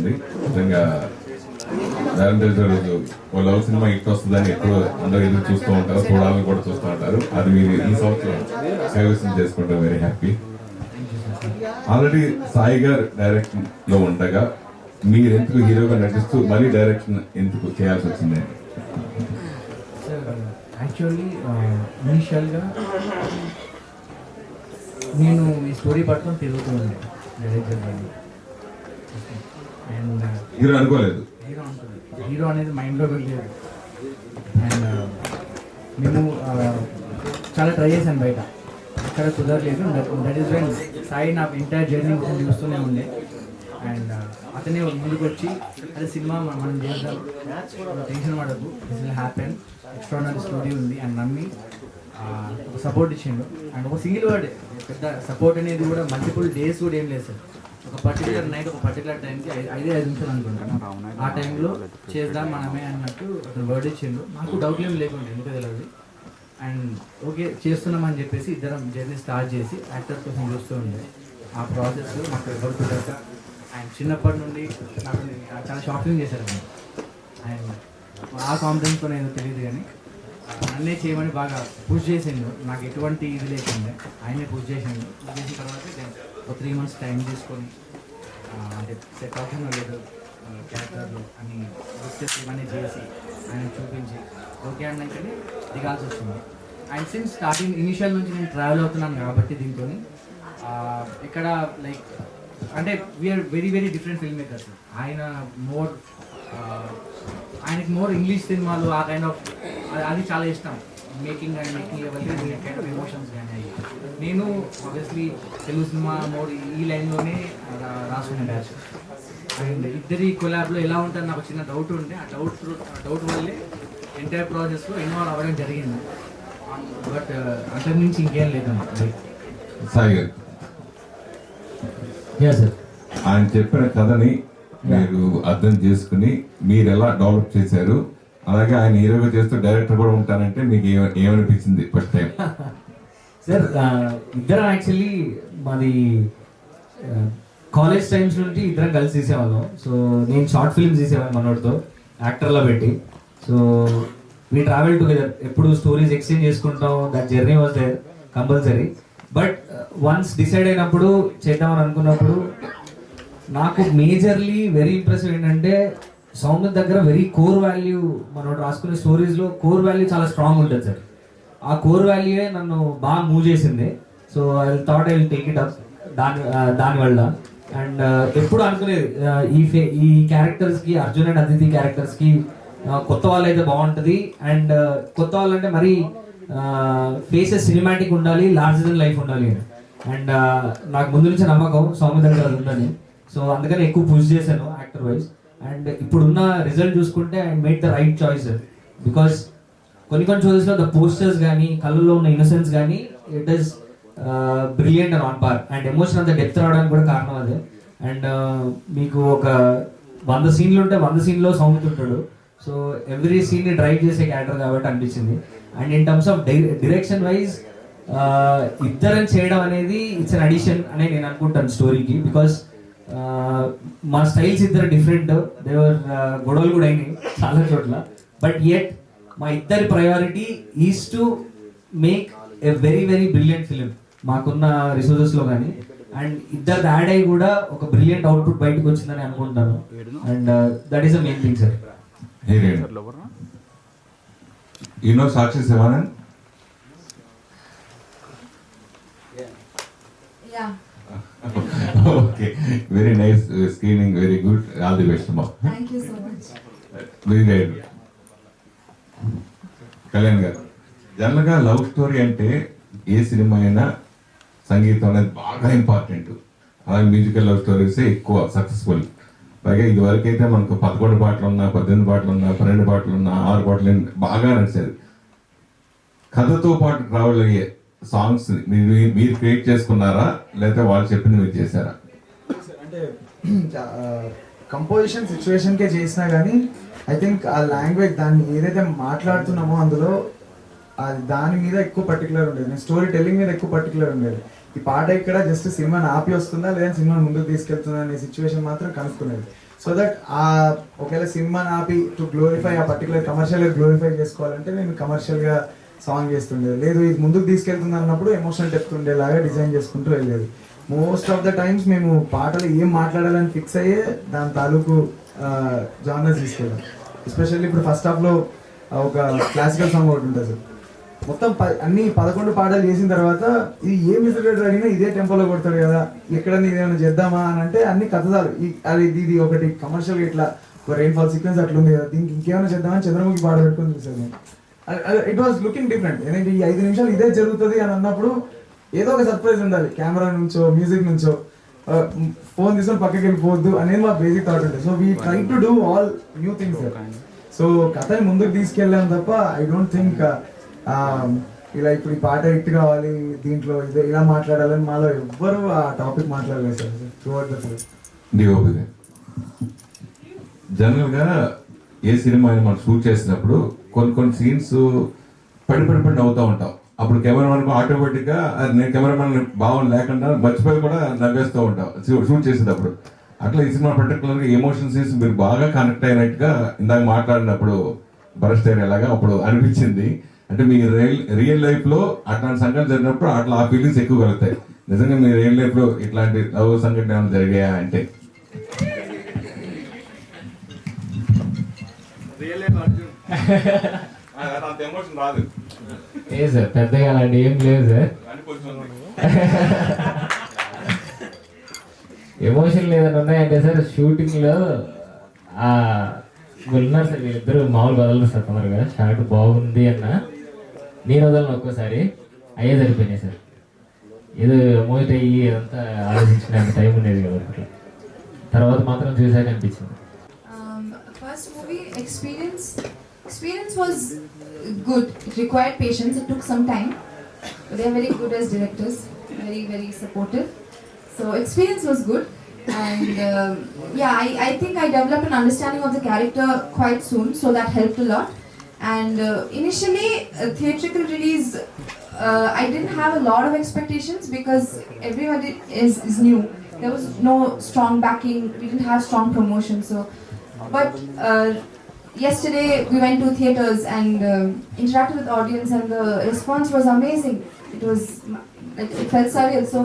ఉంది. నిజంగా Valentine's day రోజు ఓ లవ్ సినిమా హిట్ వస్తుందని ఎప్పుడు అందరూ ఎదురు చూస్తూ ఉంటారు, చూడాలని కూడా చూస్తూ ఉంటారు. అది మీరు ఈ సంవత్సరం కైవసం చేసుకుంటాం. Very happy. ఆల్రెడీ సాయి గారు డైరెక్షన్ లో ఉండగా మీరు ఎందుకు హీరోగా నటిస్తూ మళ్ళీ డైరెక్షన్ ఎందుకు చేయాల్సి వచ్చింది? యాక్చువల్లీ ఇనీషియల్గా నేను ఈ స్టోరీ పట్టుకొని తిరుగుతూ ఉండే డైరెక్టర్ గారిని. అండ్ హీరో అనుకోలేదు, హీరో అనేది మైండ్లో వెళ్ళలేదు. అండ్ మేము చాలా ట్రై చేశాను బయట, ఎక్కడ కుదరలేదు. దట్ ఈస్ వెన్ సాయి నా ఎంటైర్ జర్నీ మొత్తం చూస్తూనే ఉండే. అండ్ అతనే ముందుకు వచ్చి అదే సినిమా మనం చేద్దాం, టెన్షన్ పడద్దు, this will happen, extraordinary story ఉంది అని నమ్మి సపోర్ట్ ఇచ్చిండు. అండ్ ఒక సింగిల్ వర్డ్, పెద్ద సపోర్ట్ అనేది కూడా మల్టిపుల్ డేస్ కూడా ఏం లేదు సార్. ఒక పర్టికులర్ నైట్, ఒక పర్టికులర్ టైంకి 5 నిమిషాలు అనుకుంటాను, ఆ టైంలో చేద్దాం మనమే అన్నట్టు అతను వర్డ్ ఇచ్చిండు. నాకు డౌట్ ఏం లేకుండా, ఎందుకు తెలియదు. అండ్ ఓకే చేస్తున్నామని చెప్పేసి ఇద్దరం జర్నీ స్టార్ట్ చేసి యాక్టర్స్ కోసం చూస్తూ ఉండే. ఆ ప్రాసెస్ మాకు ఎవరు కుదరక అండ్ చిన్నప్పటి నుండి నాకు చాలా షాపింగ్ చేశారు. అండ్ ఆ కాన్ఫిడెన్స్తో ఏదో తెలియదు కానీ అన్నే చేయమని బాగా పుష్ చేసిండు. నాకు ఎటువంటి ఇది లేకుండా ఆయనే పుష్ చేసిండు. చేసిన తర్వాత ఒక 3 months టైం తీసుకొని అంటే సెట్ అవుతుందో లేదు క్యారెక్టర్లో అని డిస్కస్ ఇవన్నీ చేసి ఆయన చూపించి ఓకే అన్నాకనే దిగాల్సి వచ్చింది. అండ్ సిన్స్ స్టార్టింగ్ ఇనిషియల్ నుంచి నేను ట్రావెల్ అవుతున్నాను కాబట్టి దీంతో ఇక్కడ లైక్ అంటే we are very very different film makers. ఆయన మోర్ ఆయనకి మోర్ ఇంగ్లీష్ సినిమాలు ఆ కైండ్ ఆఫ్ అది చాలా ఇష్టం. Making and making level kind of emotions కానీ అయ్యి. నేను ఆబ్వియస్లీ తెలుగు సినిమా మోర్ ఈ లైన్లోనే రాసుకునే బ్యాచ్. అండ్ ఇద్దరి కొలాబ్లో ఎలా ఉంటుంది నాకు చిన్న డౌట్ ఉంటే ఆ డౌట్ వల్లే ఎంటైర్ ప్రాసెస్లో ఇన్వాల్వ్ అవ్వడం జరిగింది. బట్ అంతకు మించి ఇంకేం లేదన్నమాట. సాయి గారు సార్, ఆయన చెప్పిన కథని మీరు అర్థం చేసుకుని మీరు ఎలా డెవలప్ చేశారు, అలాగే ఆయన హీరోగా చేస్తూ డైరెక్టర్ కూడా ఉంటానంటే మీకు ఏమనిపించింది ఫస్ట్ టైం? సార్ ఇద్దరం యాక్చువల్లీ మాది కాలేజ్ టైమ్స్ నుండి ఇద్దరం కలిసి తీసేవాళ్ళం. సో నేను షార్ట్ ఫిల్మ్స్ తీసేవాళ్ళం మనోడితో యాక్టర్లో పెట్టి. సో వీ ట్రావెల్ టుగెదర్, ఎప్పుడు స్టోరీస్ ఎక్స్చేంజ్ చేసుకుంటాం. That journey was there compulsory. But once decide అయినప్పుడు చేద్దామని అనుకున్నప్పుడు నాకు మేజర్లీ వెరీ ఇంప్రెసివ్ ఏంటంటే సౌందర్య దగ్గర వెరీ కోర్ వాల్యూ, మనోడు రాసుకునే స్టోరీస్లో కోర్ వాల్యూ చాలా స్ట్రాంగ్ ఉంటుంది సార్. ఆ కోర్ వాల్యూయే నన్ను బాగా మూవ్ చేసింది. So I thought I will take it up దానివల్ల. అండ్ ఎప్పుడు అనుకునేది ఈ క్యారెక్టర్స్కి, అర్జున్ అండ్ అదితి క్యారెక్టర్స్కి కొత్త వాళ్ళు అయితే బాగుంటుంది. అండ్ కొత్త వాళ్ళు అంటే మరీ ఫేసెస్ సినిమాటిక్ ఉండాలి, లార్జర్ దెన్ లైఫ్ ఉండాలి అని. అండ్ నాకు ముందు నుంచి నమ్మకం సౌమ్య దగ్గర అది ఉందని. సో అందుకని ఎక్కువ పుష్ చేశాను యాక్టర్ వైజ్. అండ్ ఇప్పుడున్న రిజల్ట్ చూసుకుంటే I made the right choice. Because కొన్ని షోస్లో ద పోస్టర్స్ కానీ కళ్ళల్లో ఉన్న ఇన్నోసెన్స్ కానీ it is brilliant and on par. And emotion అంత డెప్త్ రావడానికి కూడా కారణం అదే. అండ్ మీకు ఒక 100 సీన్లు ఉంటే 100 సీన్లో సౌమ్య ఉంటాడు. సో ఎవ్రీ సీన్ని డ్రైవ్ చేసే క్యారెక్టర్ కాబట్టి అనిపించింది. And in terms of direction wise ఇద్దరం చేయడం అనేది ఇట్స్ అన్ అడిషన్ అనే నేను అనుకుంటాను స్టోరీకి. బికాస్ మా స్టైల్స్ ఇద్దరు డిఫరెంట్, దేవర్ గొడవలు కూడా అయినాయి చాలా చోట్ల. బట్ యెట్ మా ఇద్దరి priority is to make a very very brilliant film మాకున్న రిసోర్సెస్లో కానీ. అండ్ ఇద్దరు యాడ్ అయ్యి కూడా ఒక బ్రిలియంట్ అవుట్పుట్ బయటకు వచ్చిందని అనుకుంటాను. And that is the main thing sir. You know Sakshi Sivanand? Yeah. Okay, very nice screening, very good. All the best, ma. Thank you so much. Very good. Kalyan గారు, జనరల్గా love story అంటే ఏ cinema అయినా సంగీతం అనేది బాగా important. అలాగే musical love స్టోరీసే ఎక్కువ successful. పైగా ఇది వరకు అయితే మనకు 11 పాటలు ఉన్నా, 18 పాటలు ఉన్నా, 12 పాటలు ఉన్నా, 6 పాటలు బాగా నడిచేది. కథతో పాటు ట్రావెల్ అయ్యే సాంగ్స్ మీరు క్రియేట్ చేసుకున్నారా, లేకపోతే వాళ్ళు చెప్పింది మీరు చేశారా? అంటే కంపోజిషన్ సిచ్యువేషన్కే చేసినా కానీ ఐ థింక్ ఆ లాంగ్వేజ్ దాన్ని ఏదైతే మాట్లాడుతున్నామో అందులో అది దాని మీద ఎక్కువ పర్టికులర్ ఉండేది. నేను స్టోరీ టెల్లింగ్ మీద ఎక్కువ పర్టికులర్ ఉండేది. ఈ పాట ఇక్కడ జస్ట్ సినిమాని ఆపి వస్తుందా లేదా సినిమాని ముందుకు తీసుకెళ్తుందా అనే సిచ్యువేషన్ మాత్రం కనుక్కునేది. సో దట్ ఆ ఒకవేళ సినిమాని ఆపి టు గ్లోరిఫై ఆ పర్టికులర్ కమర్షియల్గా గ్లోరిఫై చేసుకోవాలంటే నేను కమర్షియల్గా సాంగ్ చేస్తుండేది. లేదు ఇది ముందుకు తీసుకెళ్తుంది అన్నప్పుడు ఎమోషనల్ డెప్త్ ఉండేలాగా డిజైన్ చేసుకుంటూ వెళ్ళేది. మోస్ట్ ఆఫ్ ద టైమ్స్ మేము పాటలు ఏం మాట్లాడాలని ఫిక్స్ అయ్యే దాని తాలూకు జానర్స్ తీసుకెళ్ళాం. ఎస్పెషల్లీ ఇప్పుడు ఫస్ట్ హాఫ్లో ఒక క్లాసికల్ సాంగ్ ఒకటి ఉంటుంది సార్. మొత్తం అన్ని 11 పాటలు చేసిన తర్వాత ఇది ఏ మ్యూజిక్ అడిగినా ఇదే టెంపోలో కొడతాడు కదా, ఎక్కడ ఏమైనా చేద్దామా అని అంటే అన్ని కథలు అది ఇది ఒకటి కమర్షియల్ ఇట్లా ఒక రెయిన్ ఫాల్ సీక్వెన్స్ అట్లా ఉంది కదా, దీనికి ఇంకేమైనా చేద్దామని చంద్రముఖి పాట పెట్టుకొని చూసాను నేను. It was looking different. ఎందుకంటే ఈ 5 నిమిషాలు ఇదే జరుగుతుంది అని అన్నప్పుడు ఏదో ఒక సర్ప్రైజ్ ఉండాలి, కెమెరా నుంచో మ్యూజిక్ నుంచో. ఫోన్ తీసుకొని పక్కకి వెళ్ళిపోవద్దు అనేది మా బేసిక్ థాట్ ఉంటుంది. So we try to do all new things. So కథని ముందుకు తీసుకెళ్ళాను తప్ప ఐ డోంట్ థింక్ ఇలా ఇప్పుడు ఈ పాట హిట్ కావాలి దీంట్లో ఇదే ఇలా మాట్లాడాలని మాలో ఎవ్వరు ఆ టాపిక్ మాట్లాడలేదు సార్ త్రూఅవుట్ ద ఫిల్మ్. డిఓపిగా జనరల్గా ఏ సినిమా అయినా మనం షూట్ చేసినప్పుడు కొన్ని సీన్స్ పడి నవ్వుతూ ఉంటాం. అప్పుడు కెమెరామెన్ ఆటోమేటిక్గా నేను కెమెరామెన్ భావన లేకుండా మర్చిపోయి కూడా నవ్వేస్తూ ఉంటాం షూట్ చేసేటప్పుడు. అట్లా ఈ సినిమా పర్టికులర్గా ఎమోషన్ సీన్స్ మీరు బాగా కనెక్ట్ అయినట్టుగా ఇందాక మాట్లాడినప్పుడు బరస్ట్ ఎలాగా అప్పుడు అనిపించింది. అంటే మీ రియల్ లైఫ్ లో అట్లాంటి సంఘటన జరిగినప్పుడు అట్లా ఆ ఫీలింగ్స్ ఎక్కువ కలుగుతాయి. నిజంగా మీ రియల్ లైఫ్ లో ఇట్లాంటి లవ్ సంఘటన ఏమైనా జరిగాయా అంటే? ఎమోషన్ రాదు ఏ సార్, పెద్దగా అలాంటి ఏం లేదు సార్. ఎమోషన్ లేదని ఉన్నాయంటే సార్, షూటింగ్ లో ఉన్నారు సార్ వీళ్ళిద్దరు మామూలు వదలరు సార్. తొందరగా షార్ట్ బాగుంది అన్న నేను వదలను ఒక్కోసారి, అయ్యే సరిపోయినాయి సార్. ఏదో మోస్ట్ అయ్యి అంతా ఆలోచించిన టైం ఉండేది కదా అట్లా. తర్వాత మాత్రం చూసాక అనిపించింది. First movie experience was good. It required patience. It took some time. But they are very good as directors. Very supportive. So experience was good. And yeah, I think I developed an understanding of the character quite soon, so that helped a lot. And initially, theatrical release, I didn't have a lot of expectations because everybody is new. There was no strong backing. We didn't have strong promotion. So, but yesterday we went to theaters and interacted with audience, and the response was amazing. It was like it felt surreal. So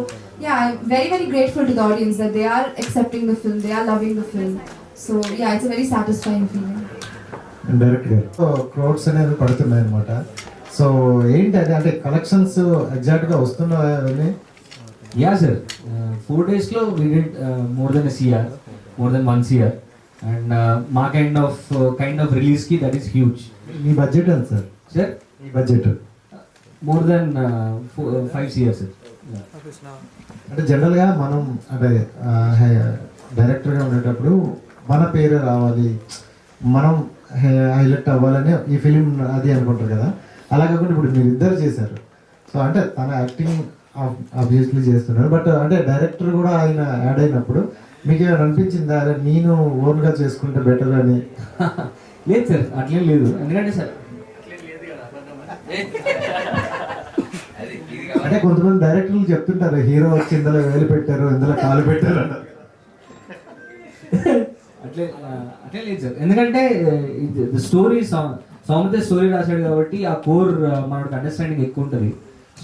yeah, I'm very grateful to the audience that they are accepting the film, they are loving the film. So yeah, it's a very satisfying feeling. డైరెక్ట్గా crowds అనేది పడుతున్నాయి అనమాట. So ఏంటి అది, అంటే collections ఎగ్జాక్ట్గా వస్తున్నాయి? Yeah sir, 4 days లో we did more than CR, more than 1 CR. And మా కైండ్ ఆఫ్ రిలీజ్ కి దట్ ఈస్ హ్యూజ్. మీ బడ్జెట్ ఎంత సార్? సార్ మీ budget more than 5 CR sir. అంటే జనరల్గా మనం అంటే డైరెక్టర్గా ఉండేటప్పుడు మన పేరు రావాలి, మనం హైలైట్ అవ్వాలని ఈ ఫిలిం అది అనుకుంటారు కదా. అలా కాకుండా ఇప్పుడు మీరు ఇద్దరు చేశారు. సో అంటే తన యాక్టింగ్ ఆబ్వియస్లీ చేస్తున్నారు, బట్ అంటే డైరెక్టర్ కూడా ఆయన యాడ్ అయినప్పుడు మీకు ఏమైనా అనిపించిందా నేను ఓన్గా చేసుకుంటే బెటర్ అని? లేదు సార్, అట్లేం లేదు. ఎందుకంటే సార్ అంటే కొంతమంది డైరెక్టర్లు చెప్తుంటారు హీరో వచ్చి ఇందులో వేలు పెట్టారు, ఇందులో కాలు పెట్టారు అన్నారు. అట్లే లేదు సార్. ఎందుకంటే స్టోరీ సౌమిత స్టోరీ రాశాడు కాబట్టి ఆ కోర్ మనకు అండర్స్టాండింగ్ ఎక్కువ ఉంటుంది.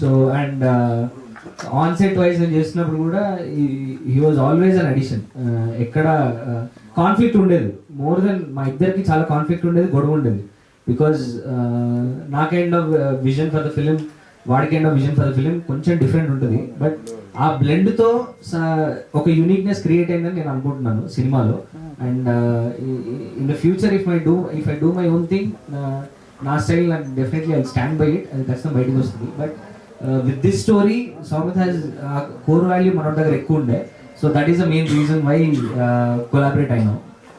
So and on set wise నేను చేస్తున్నప్పుడు కూడా he was always an addition. ఎక్కడ కాన్ఫ్లిక్ట్ ఉండేది, మోర్ దెన్ మా ఇద్దరికి చాలా కాన్ఫ్లిక్ట్ ఉండేది, గొడవ ఉండేది. బికాజ్ నా kind of vision for the film, వాడి kind of vision for the film కొంచెం డిఫరెంట్ ఉంటుంది. బట్ ఆ బ్లెండ్తో ఒక యూనిక్నెస్ క్రియేట్ అయిందని నేను అనుకుంటున్నాను సినిమాలో. And in the future if I do my own thing, నా స్టైల్ నాకు definitely I stand by it, అది ఖచ్చితంగా బయటకు వస్తుంది. But with this story Saumith has core value మన దగ్గర ఎక్కువ ఉండే. So that is the main reason why collaborate అయినాం.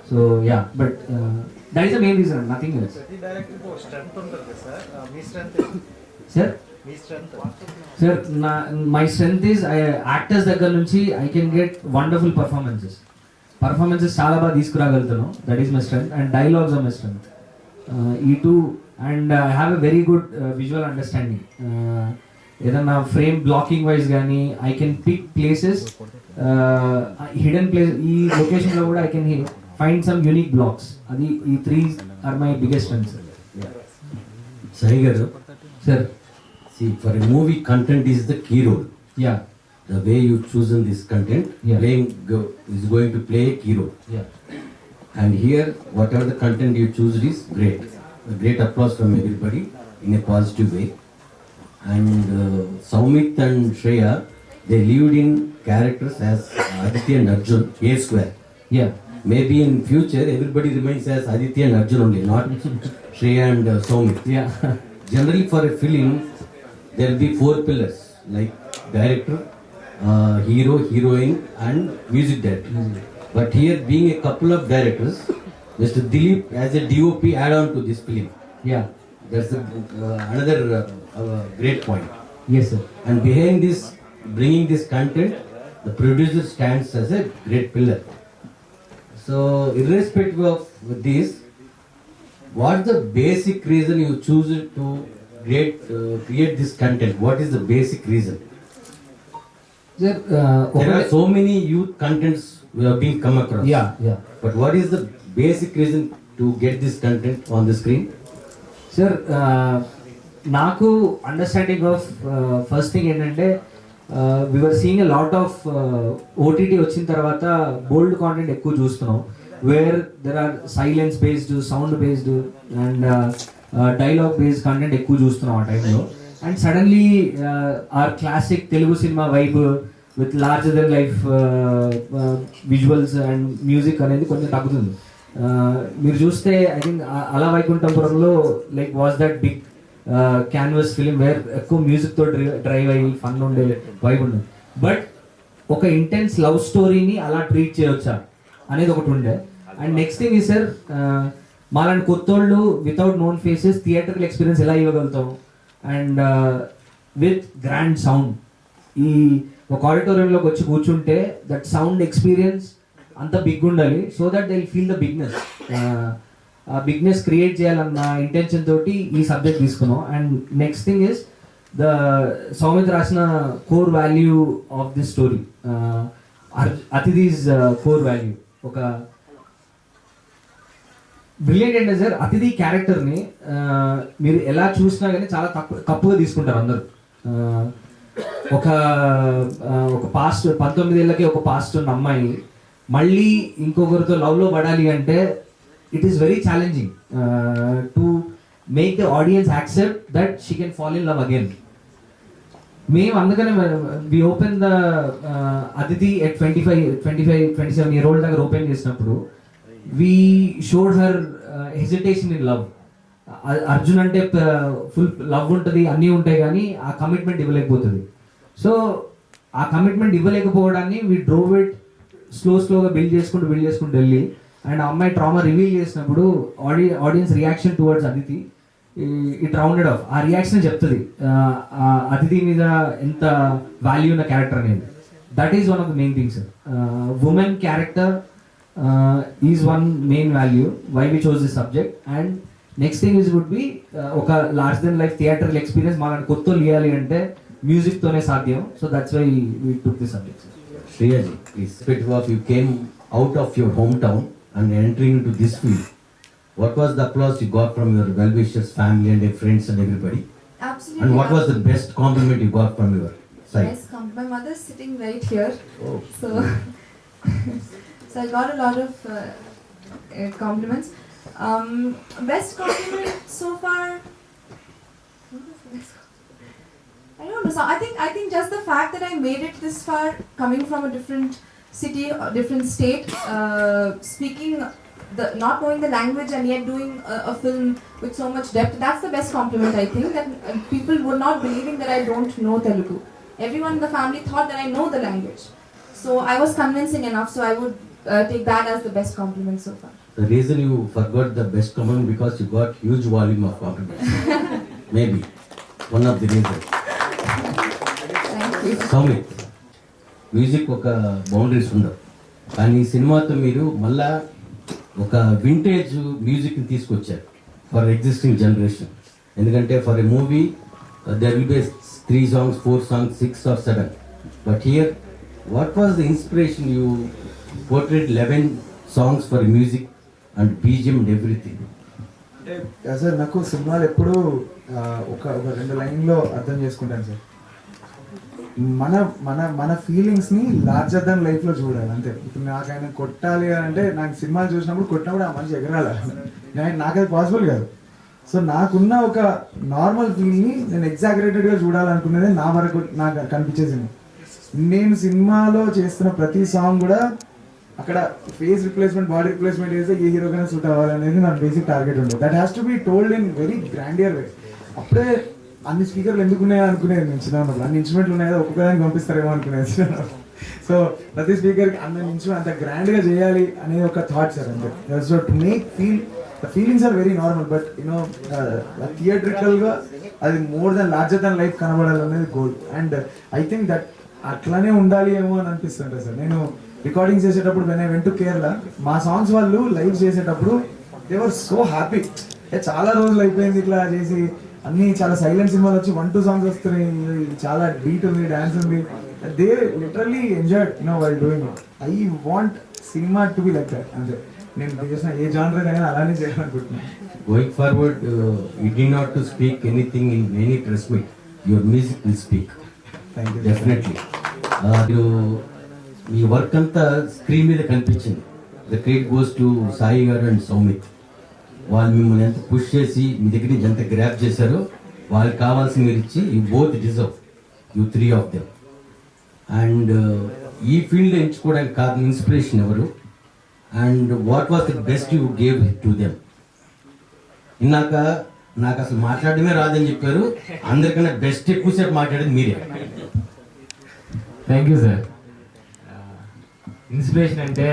So yeah, but that is the main reason, nothing else. Sir my strength is actors దగ్గర నుంచి I can get wonderful performances చాలా బాగా తీసుకురాగలుగుతాను. That is my strength. And dialogues are my strength, ఈ too. And I have a very good visual understanding. ఏదన్నా frame blocking wise కానీ I can pick places, hidden place. ఈ లొకేషన్లో కూడా I can find some unique blocks. అది ఈ 3 are my biggest strengths. Sai garu, sir see, for a movie, content is the key role. Yeah The way you chosen this content, Yeah. is going to play a key role. Yeah And here, whatever the content you choose is great. A great applause from everybody in a positive way. And Soumit and Shreya, they lived in characters as Aditya and Arjun, A square. Yeah Maybe in future, everybody remains as Aditya and Arjun only, not Shreya and Soumit. Yeah Generally, for a film, there will be 4 pillars like director, hero, heroine, and music director. But here, being a couple of directors, Mr. Dilip as a DOP add on to this film. Yeah That's another great point. Yes sir. And behind this, bringing this content, the producer stands as a great pillar. So, irrespective of this, what's the basic reason you choose to create this content? What is the basic reason? Sir There are so many youth contents we have been come across. Yeah yeah But what is the basic reason to get this content on the screen? Sir నాకు understanding of first thing ఏంటంటే viewer seeing a lot of OTT వచ్చిన తర్వాత bold content ఎక్కువ చూస్తున్నాం, where there are silence based, sound based and dialogue based content ఎక్కువ చూస్తున్నాం ఆ టైంలో. And suddenly our classic Telugu cinema vibe with larger than life visuals and music అనేది కొంచెం తగ్గుతుంది. మీరు చూస్తే ఐ థింక్ అలా వైకుంఠపురంలో like was that big canvas film where ఎక్కువ మ్యూజిక్తో డ్రైవ్ అయ్యి ఫన్ ఉండే వైబ్ ఉండదు. బట్ ఒక ఇంటెన్స్ లవ్ స్టోరీని అలా ట్రీట్ చేయవచ్చా అనేది ఒకటి ఉండే. అండ్ నెక్స్ట్ థింగ్ ఈ సార్, మాలాంటి కొత్తోళ్ళు without known faces theatrical experience ఎలా ఇవ్వగలుగుతాం అండ్ విత్ గ్రాండ్ సౌండ్. ఈ ఒక ఆడిటోరియంలోకి వచ్చి కూర్చుంటే దట్ సౌండ్ ఎక్స్పీరియన్స్ అంత బిగ్ ఉండాలి, so that they will feel the bigness. ఆ బిగ్నెస్ క్రియేట్ చేయాలన్న ఇంటెన్షన్ తోటి ఈ సబ్జెక్ట్ తీసుకున్నాం. And next thing is the Saumith రాసిన core value of this story, Athidhi's core value. ఒక బ్రిలియంట్ ఏంటంటే సార్, అతిథి క్యారెక్టర్ని మీరు ఎలా చూసినా కానీ చాలా తప్పుగా తీసుకుంటారు అందరూ. ఒక పాస్ట్ 19 ఏళ్ళకి ఒక పాస్ట్ ఉన్న అమ్మాయి మళ్ళీ ఇంకొకరితో లవ్లో పడాలి అంటే it is very challenging to make the audience accept that she can fall in love again. మేము అందుకనే వి ఓపెన్ ద అతిథి ఎట్ 27 year old దగ్గర ఓపెన్ చేసినప్పుడు we showed her hesitation in love. Arjun అంటే ఫుల్ లవ్ ఉంటుంది, అన్నీ ఉంటాయి, కానీ ఆ కమిట్మెంట్ ఇవ్వలేకపోతుంది. సో ఆ కమిట్మెంట్ ఇవ్వలేకపోవడాన్ని వీ డ్రోవ్ ఇట్ స్లోగా బిల్డ్ చేసుకుంటూ వెళ్ళి, అండ్ ఆ అమ్మాయి ట్రామా రివీల్ చేసినప్పుడు audience reaction towards Aditi it rounded off. ఆ రియాక్షన్ చెప్తుంది అతిథి మీద ఎంత వాల్యూ ఉన్న క్యారెక్టర్ అనేది. That is one of the main things. Women character is one main value why we chose this subject. And next thing is would be ఒక large than life theatre experience మాకు కొత్త ఇవ్వాలి అంటే మ్యూజిక్తోనే సాధ్యం. So that's why we took this subject. Shreyaji, please. Irrespective of you came out of your hometown and entering into this field, what was the applause you got from your well-wishers, family and your friends and everybody? Absolutely. And what was the best compliment you got from your side? Yes, my mother's sitting right here. Oh. So, so I got a lot of compliments. Best compliment so far. I don't know. So I think just the fact that I made it this far, coming from a different city, a different state, speaking not knowing the language and yet doing a film with so much depth. That's the best compliment, I think. That people were not believing that I don't know Telugu. Everyone in the family thought that I know the language. So I was convincing enough. So I would take that as the best compliment so far. The reason you forgot the best compliment because you got huge volume of compliments. Maybe one of the reasons. Soumith, music ఒక boundaries ఉండవు, కానీ ఈ సినిమాతో మీరు మళ్ళా ఒక vintage మ్యూజిక్ని తీసుకొచ్చారు ఫర్ ఎగ్జిస్టింగ్ జనరేషన్. ఎందుకంటే for a movie there will be 3 songs, 4 songs, 6 or 7. But here what was the inspiration? You portrait 11 songs for music and BGM and everything. అంటే సార్ నాకు సినిమాలు ఎప్పుడు ఒక ఒక 2 లైన్లో అర్థం చేసుకుంటాను సార్. మన మన మన ఫీలింగ్స్ని లార్జర్ దాన్ లైఫ్లో చూడాలి అంతే. ఇప్పుడు నాకు ఆయన కొట్టాలి అంటే నాకు సినిమాలు చూసినప్పుడు కొట్టినప్పుడు ఆ మనిషి ఎగరాలి, నాకు అది పాసిబుల్ కాదు. సో నాకున్న ఒక నార్మల్ ఫీల్ని నేను ఎగ్జాగరేటెడ్గా చూడాలనుకునేది నా వరకు నాకు కనిపించేసింది. నేను సినిమాలో చేస్తున్న ప్రతి సాంగ్ కూడా అక్కడ ఫేస్ రిప్లేస్మెంట్, బాడీ రిప్లేస్మెంట్ చేస్తే ఏ హీరోకైనా సూట్ అవ్వాలనేది నా బేసిక్ టార్గెట్ ఉండేది. That has to be told in very grandeur way. అప్పుడే అన్ని స్పీకర్లు ఎందుకు ఉన్నాయో అనుకునేది నేను చిన్నప్పుడు. అన్ని ఇన్స్ట్రుమెంట్లు ఉన్నాయో ఒక్కొక్కదానికి పంపిస్తారేమో అనుకునేది. సో ప్రతి స్పీకర్కి అన్న ఇన్స్ట్రుమెంట్ అంత గ్రాండ్గా చేయాలి అనేది ఒక థాట్ సార్ అంతే. So to make feel the feelings are very normal, but you know థియేట్రికల్గా అది more than larger than life కనబడాలి అనేది goal. And I think that అట్లానే ఉండాలి ఏమో అని అనిపిస్తుంటుంది సార్. నేను రికార్డింగ్ చేసేటప్పుడు when I went to Kerala, మా సాంగ్స్ వాళ్ళు లైవ్ చేసేటప్పుడు దే వర్ సో హ్యాపీ. చాలా రోజులు అయిపోయింది ఇట్లా చేసి, అన్ని చాలా సైలెంట్ సినిమాలు వచ్చి 1-2 సాంగ్స్ వస్తున్నాయి, చాలా బీట్ ఉంది, డాన్స్ ఉంది. They literally enjoyed while doing it. I want cinema to be like that అంతే. నేను చేసిన ఏ జానర్ అయినా అలానే చేయాలనుకుంటున్నాను. Going forward, you need not to speak anything in any press meet. Your music will speak. Thank you. Definitely me work అంతా screen మీద కనిపించింది. The credit goes to Sai గారు అండ్ సౌమిత్. వాళ్ళు మిమ్మల్ని ఎంత పుష్ చేసి మీ దగ్గర నుంచి ఎంత గ్రాప్ చేశారో వాళ్ళకి కావాల్సి మీరు ఇచ్చి you both deserve, you 3 of them. And ఈ ఫీల్డ్ ఎంచుకోవడానికి కారణం ఇన్స్పిరేషన్ ఎవరు, and what was the best you gave to them? ఇందాక నాకు అసలు మాట్లాడడమే రాదని చెప్పారు, అందరికన్నా బెస్ట్ ఎక్కువసేపు మాట్లాడేది మీరే. Thank you sir. ఇన్స్పిరేషన్ అంటే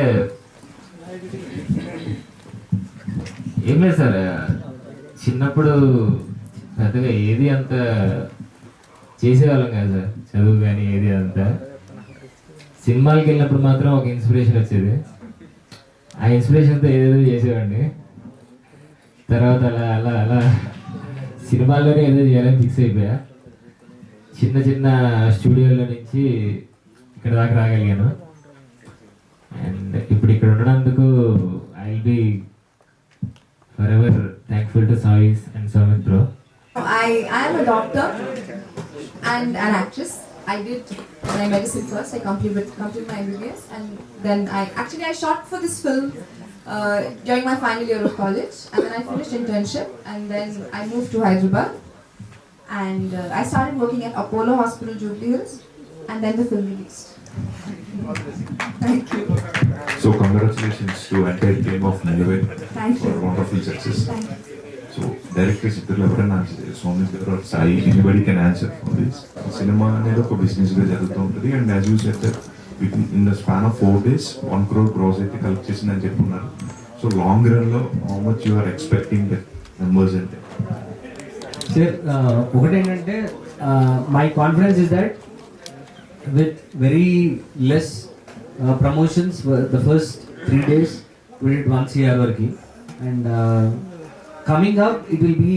ఏం లేదు సార్, చిన్నప్పుడు పెద్దగా ఏది అంత చేసేవాళ్ళం కాదు సార్, చదువు కానీ ఏది అంతా. సినిమాలకి వెళ్ళినప్పుడు మాత్రం ఒక ఇన్స్పిరేషన్ వచ్చేది, ఆ ఇన్స్పిరేషన్తో ఏదేదో చేసేవాడిని. తర్వాత అలా అలా అలా సినిమాల్లోనే ఏదో చేయాలని ఫిక్స్ అయిపోయా. చిన్న చిన్న స్టూడియోలో నుంచి ఇక్కడ దాకా రాగలిగాను. అండ్ ఇప్పుడు ఇక్కడ ఉండడానికి I will be forever thankful to Sai's and Saumith bro. I am a doctor and an actress. I did my medicine first. I completed my MBBS, and then I shot for this film during my final year of college, and then I finished internship, and then I moved to Hyderabad, and I started working at Apollo Hospital, Jubilee Hills, and then the film released. Thank you. So congratulations to entire team of Nilway Thank for you. wonderful success. Thank you. So directors ఇద్దరు ఎవరైనా సోమిత్ గారు Sai, anybody can answer for this. సినిమా అనేది ఒక business గా జరుగుతూ ఉంటుంది. And as you said that in the span of 4 days 1 crore gross అయితే కలెక్ట్ చేసిందని చెప్పున్నారు. సో లాంగ్ రన్ లో how much you are expecting the numbers అంటే? సార్ ఒకటేంటంటే my confidence is that with very less promotions the first 3 days we did 1 crore వరకు, and coming up it will be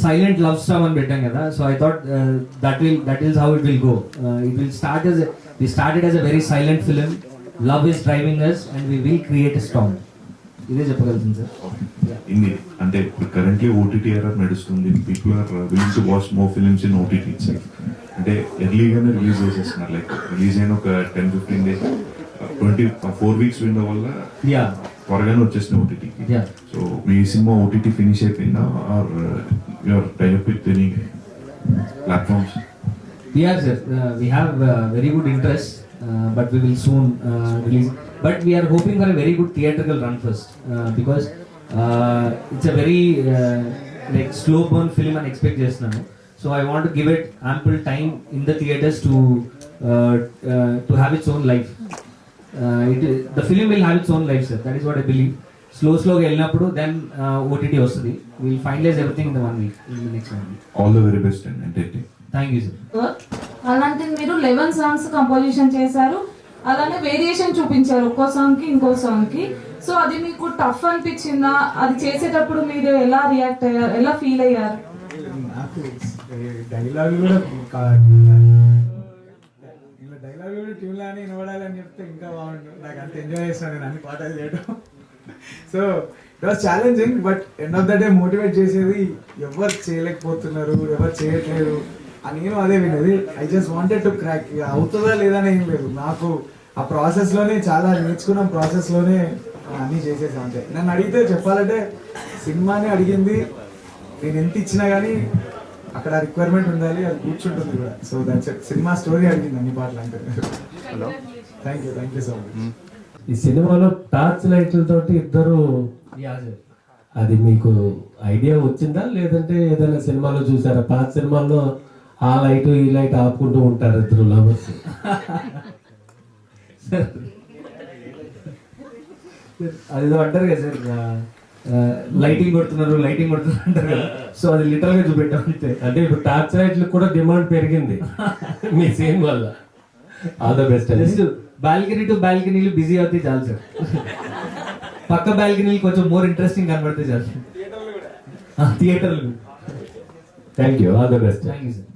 silent love storm అని పెట్టాం కదా. So I thought that is how it will go. It will started as a very silent film. Love is driving us and we will create a storm. ఇదే చెప్పగలుగుతుంది sir. ఇన్ని అంటే ఇప్పుడు currently OTT era నడుస్తుంది. People are willing to watch more films in OTT itself. అంటే ఎర్లీగానే release చేసేస్తున్నారు. Like release అయిన ఒక 10-15 days 24 weeks విండో వల్ల త్వరగానే వచ్చేసిన ఓటీటీ. సో మీ సినిమా ఓటీటీ ఫినిష్ అయిపోయిందా or your type with any platforms? Yeah, sir. We have very good interest, but we will soon release. But we are hoping for a very good theatrical run first, because it's a very like slow burn film and expect చేస్తున్నాను. So I want to give it ample time in the theaters to have its own life. The film will have its own life, sir. That is what I believe. Slow వెళ్ళినప్పుడు then OTT వస్తుంది. We will finalize everything in the 1 week, in the next 1 week. All the very best and entertain. Thank you, sir. అలాంటిది మీరు 11 songs composition చేశారు, అలానే variation చూపించారు ఒక్కో song కి ఇంకో సాంగ్ కి. సో అది మీకు టఫ్ అనిపించిందా? అది చేసేటప్పుడు మీరు ఎలా రియాక్ట్ అయ్యారు, ఎలా ఫీల్ అయ్యారు? నాకు డైలాగ్ కూడా ట్యూన్లో అని వినబడాలి అని చెప్తే ఇంకా బాగుండు. నాకు అంత ఎంజాయ్ చేస్తాను నేను అన్ని పాటలు చేయడం. So it was challenging, but end of the day motivate చేసేది ఎవరు చేయలేకపోతున్నారు, ఎవరు చేయట్లేదు అని నేను అదే వినేది. I just wanted to crack. అవుతుందా లేదా అని ఏం లేదు, నాకు ఆ ప్రాసెస్లోనే చాలా నేర్చుకున్న ప్రాసెస్లోనే అన్నీ చేసేసాను అంతే. నన్ను అడిగితే చెప్పాలంటే సినిమాని అడిగింది, నేను ఎంత ఇచ్చినా కానీ అక్కడ రిక్వైర్మెంట్ ఉండాలి, అది కూర్చుంటుంది కూడా. So that's it. Cinema story అడిగింది అన్ని పాటలు అంటే. Thank you so much. ఈ సినిమాలో టార్చ్ లైట్లతోటి ఇద్దరు, అది మీకు ఐడియా వచ్చిందా లేదంటే ఏదైనా సినిమాలో చూసారా? పాత సినిమాల్లో ఆ లైట్ ఈ లైట్ ఆపుకుంటూ ఉంటారు ఇద్దరు లవర్స్. అదేదో అంటారు కదా సార్, లైటింగ్ కొడుతున్నారు అంటారు కదా, సో అది లిటరల్ గా చూపెట్టాం అంతే. అంటే ఇప్పుడు టార్చ్ లైట్లకు కూడా డిమాండ్ పెరిగింది మీ సీన్ వల్ల. All the best. Just balcony to బాల్కనీలు బిజీ అవుతాయి చాలు సార్. పక్క బాల్కనీలు కొంచెం మోర్ ఇంట్రెస్టింగ్ కనబడితే చాలు. థియేటర్లు. Thank you. All the best. Thank you sir.